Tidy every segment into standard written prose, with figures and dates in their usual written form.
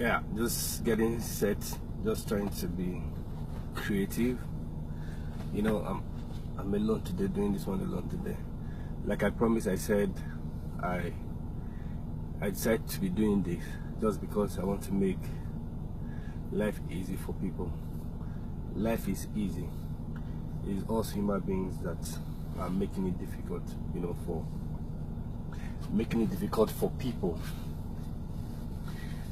Yeah, just getting set, just trying to be creative. I'm alone today, doing this one alone today. Like I promised, I said I decided to be doing this just because I want to make life easy for people. Life is easy. It's us human beings that are making it difficult, for people.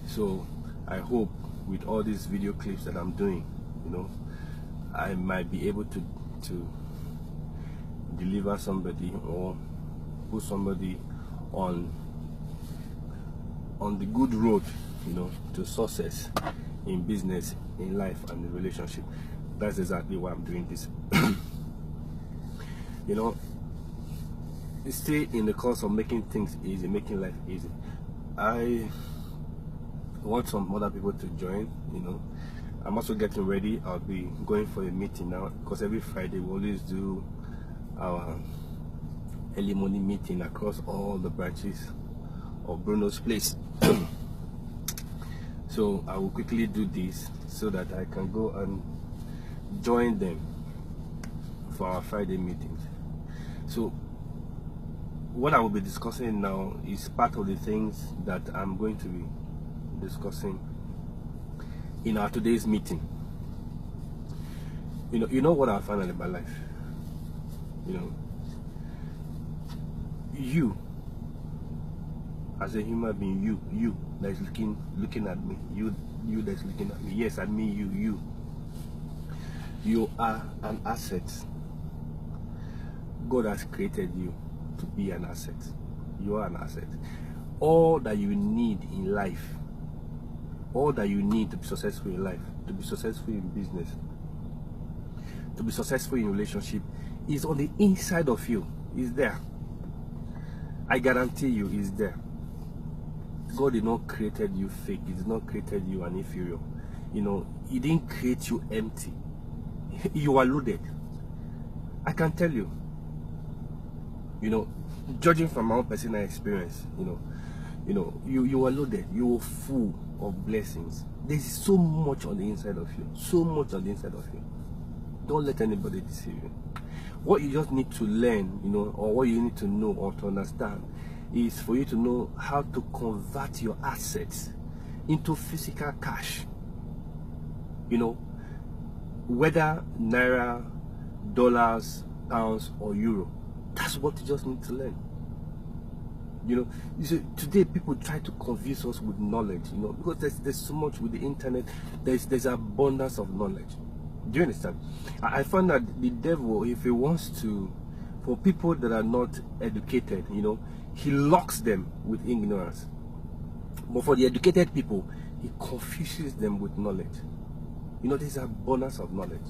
So I hope with all these video clips that I'm doing, I might be able to deliver somebody or put somebody on the good road, to success in business, in life, and in relationship. That's exactly why I'm doing this. Stay in the course of making things easy, making life easy. I want some other people to join. I'm also getting ready. I'll be going for a meeting now, because every Friday we always do our early morning meeting across all the branches of Bruno's place. So I will quickly do this so that I can go and join them for our Friday meetings. So what I will be discussing now is part of the things that I'm going to be discussing in our today's meeting. You know what I found out in my life? You as a human being, you that is looking at me, you that is looking at me, yes, I mean you are an asset. God has created you to be an asset. You are an asset. All that you need in life, all that you need to be successful in life, to be successful in business, to be successful in relationship, is on the inside of you. Is there. I guarantee you, is there. God did not created you fake. He did not created you an inferior. He didn't create you empty. You are loaded. I can tell you. Judging from my own personal experience, you are loaded. You are full of blessings. There's so much on the inside of you. So much on the inside of you. Don't let anybody deceive you. What you just need to learn, or what you need to know or to understand, is for you to know how to convert your assets into physical cash. Whether naira, dollars, pounds, or euro. That's what you just need to learn. You see, today people try to confuse us with knowledge, because there's so much with the internet. There's abundance of knowledge. Do you understand? I found that the devil, if he wants to, for people that are not educated, he locks them with ignorance. But for the educated people, he confuses them with knowledge. There's abundance of knowledge.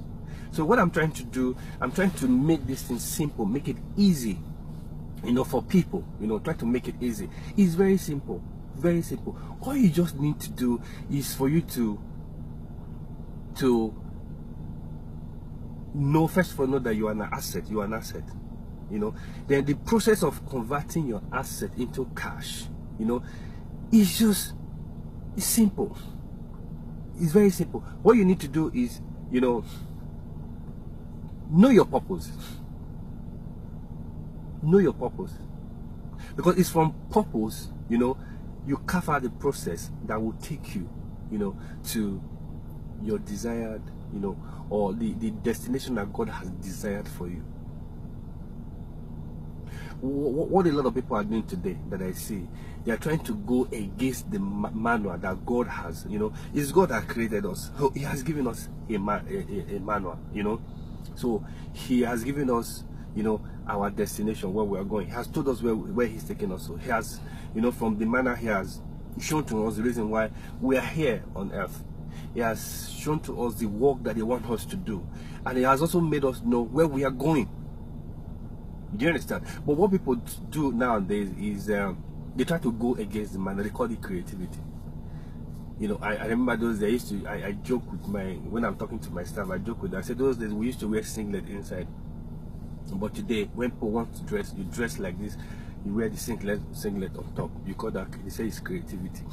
So what I'm trying to do, I'm trying to make this thing simple, make it easy, for people, try to make it easy. It's very simple, very simple. All you just need to do is for you to know, first of all, know that you are an asset. You are an asset. Then the process of converting your asset into cash, it's simple. It's very simple. What you need to do is, know your purpose. Know your purpose. Because it's from purpose, you carve out the process that will take you, to your desired, or the destination that God has desired for you. What a lot of people are doing today that I see, they are trying to go against the manual that God has. It's God that created us. So He has given us a manual. So He has given us, our destination, where we are going. He has told us where He's taking us. So He has, from the manner He has shown to us the reason why we are here on earth. He has shown to us the work that He wants us to do, and He has also made us know where we are going. Do you understand? But what people do nowadays is they try to go against the man. They call it creativity. I remember those days. I joke with when I'm talking to my staff, I joke with them. I said those days we used to wear singlet inside, but today when people want to dress, you dress like this. You wear the singlet on top. You call that, they say it's creativity.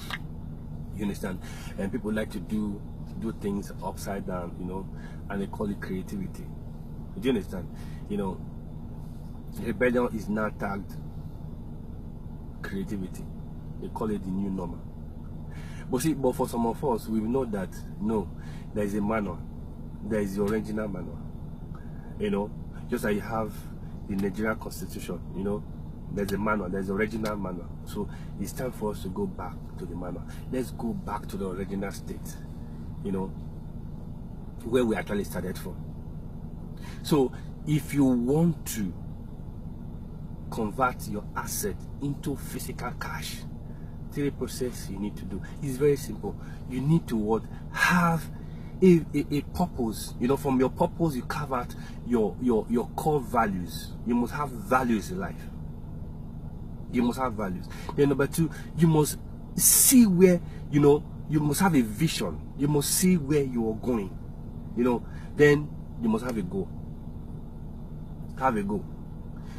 You understand? And people like to do things upside down, you know, and they call it creativity. Do you understand? You know, rebellion is now tagged creativity. They call it the new normal. But see, but for some of us, we know that no, there is a manual. There is the original manual. You know, just like you have the Nigerian Constitution, you know, there's a manual, there's the original manual. So it's time for us to go back to the manual. Let's go back to the original state, you know, where we actually started from. So if you want to convert your asset into physical cash, 3 process you need to do is very simple. You need to have a purpose. You know, from your purpose you carve out your core values. You must have values in life. You must have values. Then number 2, you must see where, you know, you must have a vision. You must see where you are going. You know, then you must have a goal. Have a goal.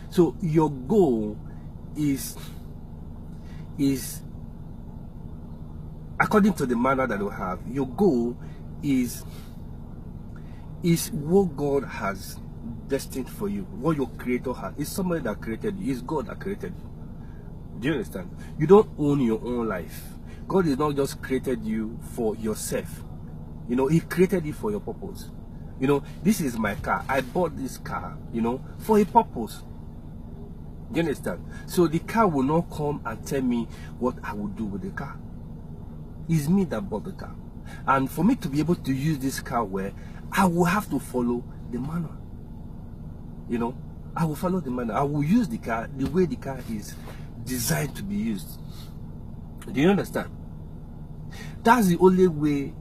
So your goal is according to the manner that you have, your goal is what God has destined for you, what your creator has. It's somebody that created you. It's God that created you. Do you understand? You don't own your own life. God is not just created you for yourself. You know, He created you for your purpose. You know, this is my car. I bought this car, you know, for a purpose. Do you understand? So the car will not come and tell me what I will do with the car. It's me that bought the car. And for me to be able to use this car well, I will have to follow the manual. You know, I will follow the manual. I will use the car the way the car is designed to be used. Do you understand? That's the only way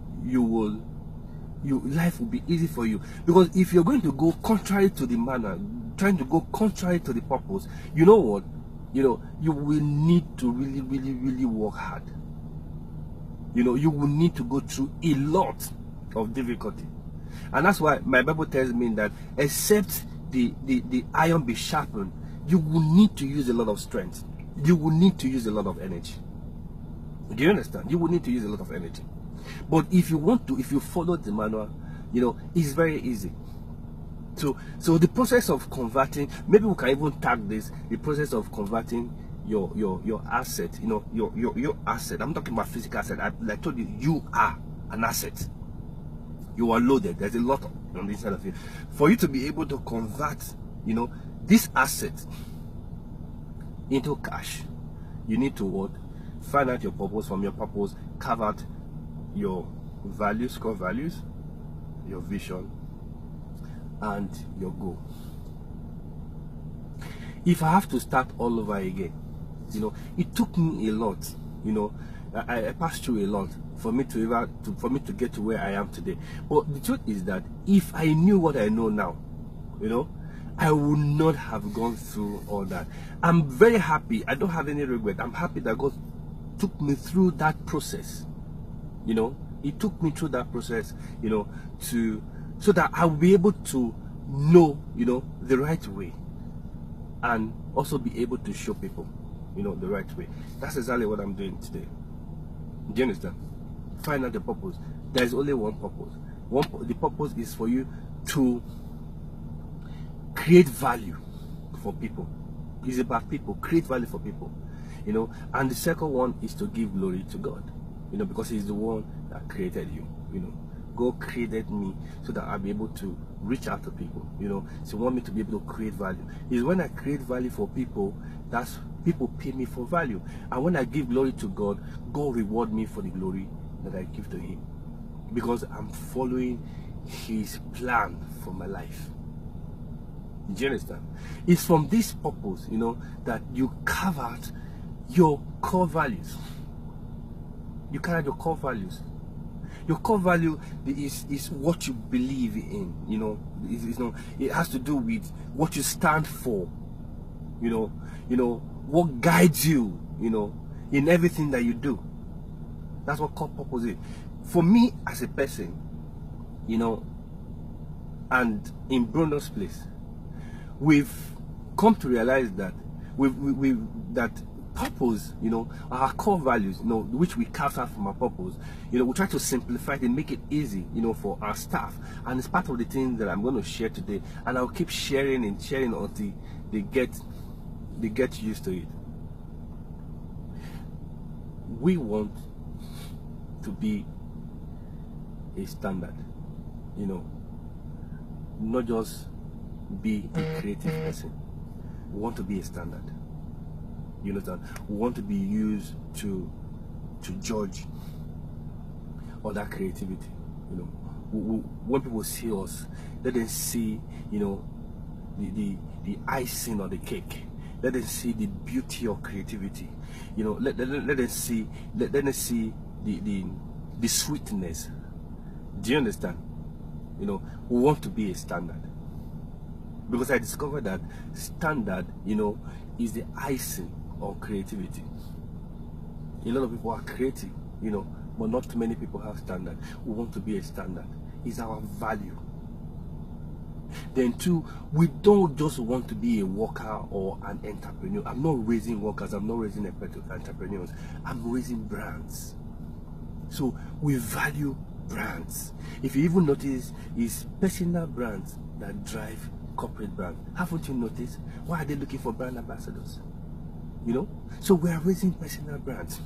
life will be easy for you. Because if you're going to go contrary to the manual, trying to go contrary to the purpose, you know what? You know, you will need to really work hard. You know, you will need to go through a lot of difficulty. And that's why my Bible tells me that except the iron be sharpened, you will need to use a lot of strength. You will need to use a lot of energy. Do you understand? You will need to use a lot of energy. But if you follow the manual, you know, it's very easy. So the process of converting, maybe we can even tag this, the process of converting your asset, you know, your asset. I'm talking about physical asset. I told you, you are an asset. You are loaded. There's a lot on the inside of you. For you to be able to convert, you know, this asset into cash, you need to what? Find out your purpose. From your purpose, carve out your values, core values, your vision, and your goal. If I have to start all over again, you know, it took me a lot. You know, I passed through a lot for me to get to where I am today. But the truth is that if I knew what I know now, you know, I would not have gone through all that. I'm very happy. I don't have any regret. I'm happy that God took me through that process. You know, He took me through that process, you know, so that I'll be able to know, you know, the right way, and also be able to show people, you know, the right way. That's exactly what I'm doing today. Do you understand? Find out the purpose. There is only one purpose. The purpose is for you to create value for people. It's about people. Create value for people, you know. And the second one is to give glory to God, you know, because He's the one that created you. You know, God created me so that I'll be able to reach out to people, you know. So want me to be able to create value. Is when I create value for people, that's people pay me for value. And when I give glory to God, God reward me for the glory that I give to Him, because I'm following His plan for my life. Do you understand? It's from this purpose, you know, that you carve out your core values. You carve out your core values. Your core value is what you believe in, you know. It has to do with what you stand for, you know, what guides you, you know, in everything that you do. That's what core purpose is. For me as a person, you know, and in Bruno's place, we've come to realize that that purpose, you know, our core values, you know, which we carve out from our purpose, you know, we try to simplify it and make it easy, you know, for our staff. And it's part of the things that I'm going to share today, and I'll keep sharing and sharing until they get used to it. We want to be a standard, you know, not just be a creative person. We want to be a standard. You understand? We want to be used to judge other creativity. You know, when people see us, let them see, you know, the icing on the cake. Let them see the beauty of creativity. You know, let them see the sweetness. Do you understand? You know, we want to be a standard, because I discovered that standard, you know, is the icing on creativity. A lot of people are creative, you know, but not too many people have standard. We want to be a standard. It's our value. Then two, we don't just want to be a worker or an entrepreneur. I'm not raising workers, I'm not raising entrepreneurs, I'm raising brands. So we value brands. If you even notice, it's personal brands that drive corporate brands. Haven't you noticed? Why are they looking for brand ambassadors? You know, so we are raising personal brands.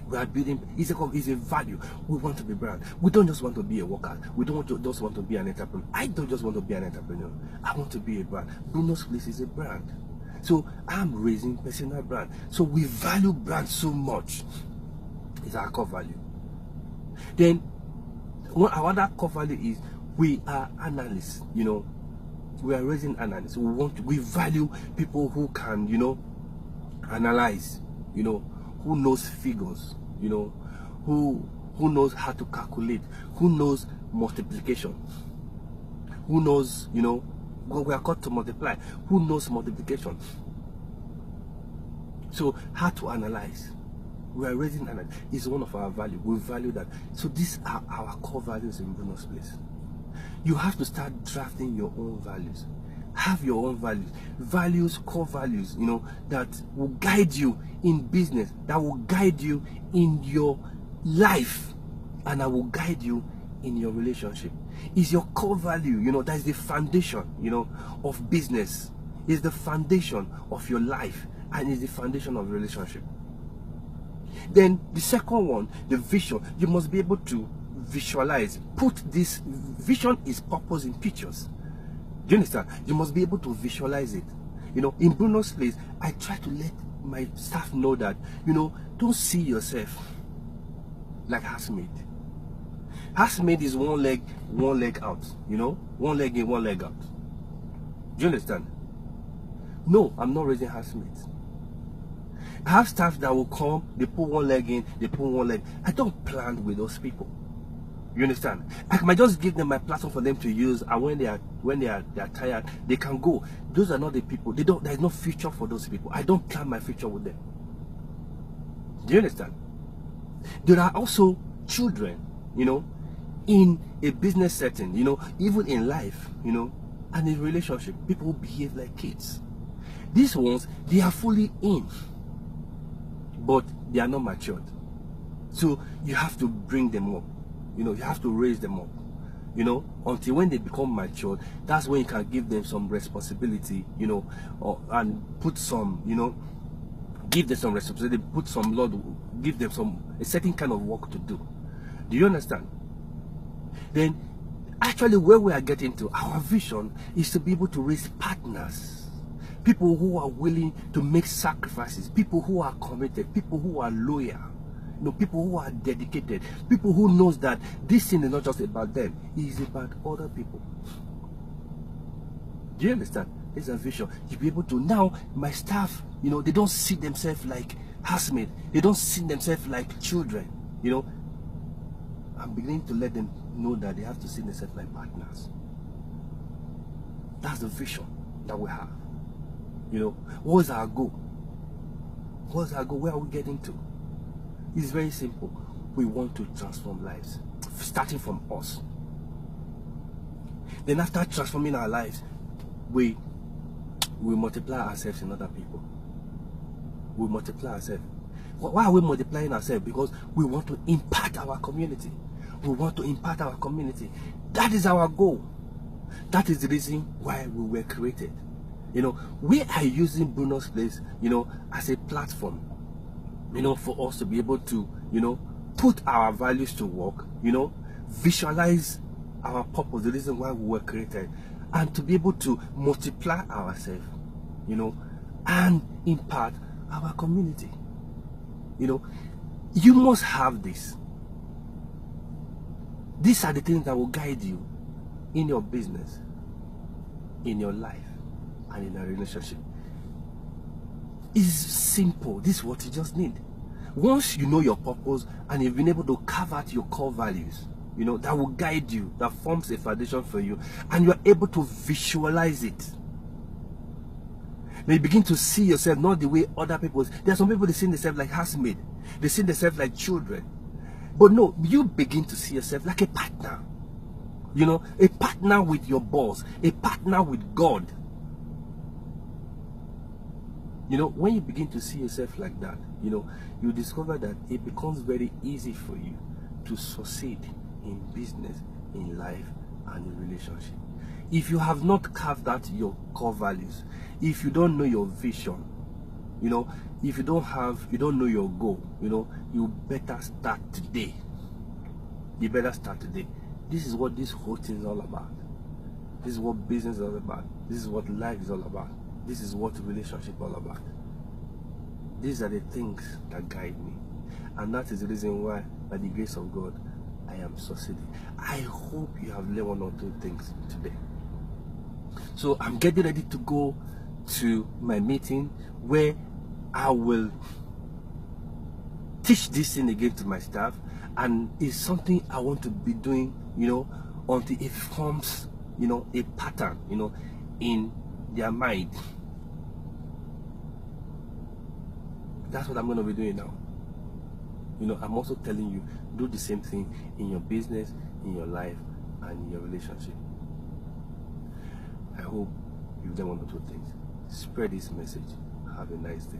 We are building. It's a value. We want to be brand. We don't just want to be a worker. We don't just want to be an entrepreneur. I don't just want to be an entrepreneur. I want to be a brand. Bruno's Place is a brand. So I'm raising personal brand. So we value brand so much. It's our core value. Then our other core value is we are analysts. You know, we are raising analysts. We value people who can, you know, analyze, you know, who knows figures, you know, who knows how to calculate, who knows multiplication, who knows, you know, we are called to multiply, who knows multiplication. So how to analyze. We are raising analysis. It's one of our values. We value that. So these are our core values in Bruno's Place. You have to start drafting your own values. Have your own values, core values, you know, that will guide you in business, that will guide you in your life, and that will guide you in your relationship. Is your core value, you know, that is the foundation, you know, of business. Is the foundation of your life, and is the foundation of relationship. Then the second one, the vision. You must be able to visualize. Put this vision is purpose in pictures. Do you understand? You must be able to visualize it. You know, in Bruno's Place, I try to let my staff know that, you know, don't see yourself like housemaid. Housemaid is one leg out, you know, one leg in, one leg out. Do you understand? No, I'm not raising housemaids. I have staff that will come, they put one leg in, they put one leg. I don't plan with those people. You understand? I might just give them my platform for them to use, and when they are tired, they can go. Those are not the people. There is no future for those people. I don't plan my future with them. Do you understand? There are also children, you know, in a business setting, you know, even in life, you know, and in relationship, people behave like kids. These ones, they are fully in, but they are not matured. So you have to bring them up. You know, you have to raise them up, you know, until when they become mature. That's when you can give them some responsibility, you know, and put some, you know, give them some responsibility, put some load, give them a certain kind of work to do. Do you understand? Then, actually, where we are getting to, our vision is to be able to raise partners. People who are willing to make sacrifices, people who are committed, people who are loyal. You know, people who are dedicated, people who knows that this thing is not just about them, it is about other people. Do you understand? There's a vision. You'll be able to, now my staff, you know, they don't see themselves like housemates, they don't see themselves like children, you know. I'm beginning to let them know that they have to see themselves like partners. That's the vision that we have. You know, what's our goal? What's our goal? Where are we getting to? It's very simple. We want to transform lives, starting from us. Then after transforming our lives, we multiply ourselves in other people. we multiply ourselves. Why are we multiplying ourselves? Because we want to impact our community. We want to impact our community. That is our goal. That is the reason why we were created. You know, we are using Bruno's Place, you know, as a platform, you know, for us to be able to, you know, put our values to work, you know, visualize our purpose, the reason why we were created, and to be able to multiply ourselves, you know, and impact our community. You know, you must have this. These are the things that will guide you in your business, in your life, and in a relationship. It's simple. This is what you just need. Once you know your purpose and you've been able to carve out your core values, you know, that will guide you, that forms a foundation for you, and you're able to visualize it. Then you begin to see yourself not the way other people. There are some people, they see themselves like housemaid, they see themselves like children. But no, you begin to see yourself like a partner. You know, a partner with your boss, a partner with God. You know, when you begin to see yourself like that, you know, you discover that it becomes very easy for you to succeed in business, in life, and in relationship. If you have not carved out your core values, if you don't know your vision, you know, if you don't know your goal, you know, you better start today. You better start today. This is what this whole thing is all about. This is what business is all about. This is what life is all about. This is what relationship is all about. These are the things that guide me. And that is the reason why, by the grace of God, I am succeeding. I hope you have learned one or two things today. So I'm getting ready to go to my meeting where I will teach this thing again to my staff, and it's something I want to be doing, you know, until it forms, you know, a pattern, you know, in their mind. That's what I'm going to be doing now. You know, I'm also telling you, do the same thing in your business, in your life, and in your relationship. I hope you've done one or two things. Spread this message. Have a nice day.